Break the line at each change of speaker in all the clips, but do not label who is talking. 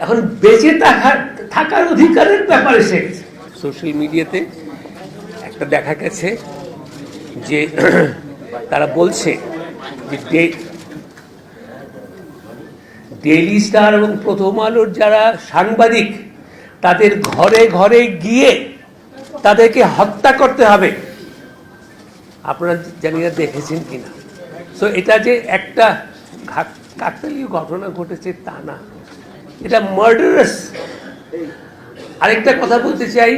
এখন বেঁচে থাকার অধিকারের ব্যাপারে এসে গেছে। সোশ্যাল মিডিয়াতে একটা দেখা গেছে যে তারা বলছে যে ডেইলি স্টার এবং প্রথম আলোর যারা সাংবাদিক তাদের ঘরে ঘরে গিয়ে তাদেরকে হত্যা করতে হবে। আপনারা জানি না দেখেছেন কিনা। সো এটা যে একটা কাকতালীয় ঘটনা ঘটেছে তা না, এটা মার্ডারাস। আরেকটা কথা বলতে চাই,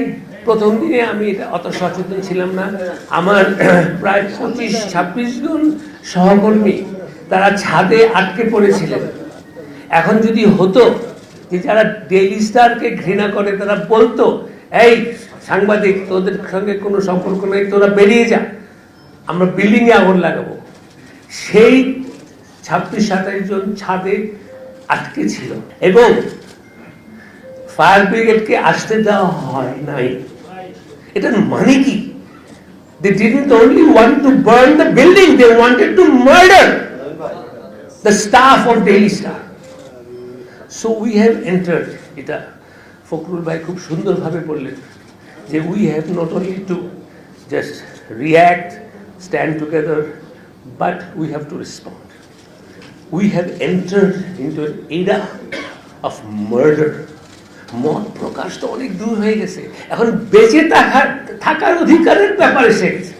প্রথম দিনে আমি এটা অত সচেতন ছিলাম না। আমার প্রায় 25-26 জন সহকর্মী তারা ছাদে আটকে পড়েছিলেন। এখন যদি হতো যে যারা ডেইলি স্টারকে ঘৃণা করে তারা বলতো, এই সাংবাদিক তোদের সঙ্গে কোনো সম্পর্ক নেই, তোরা বেরিয়ে যা, আমরা বিল্ডিংয়ে আগুন লাগাবো, সেই 26-27 জন ছাদে আটকে ছিল এবং ফায়ার ব্রিগেডকে আসতে দেওয়া হয় নাই। এটার মানে কি? They didn't only want to burn the building, they wanted to murder the staff of Daily Star. So we have entered, এটা ফখরুল ভাই খুব সুন্দরভাবে বললেন যে we have not only to just react, stand together, but we have to respond. We have entered into an era of murder. মত প্রকাশ তো অনেক দূর হয়ে গেছে, এখন বেঁচে থাকার অধিকারের ব্যাপারে এসে গেছে।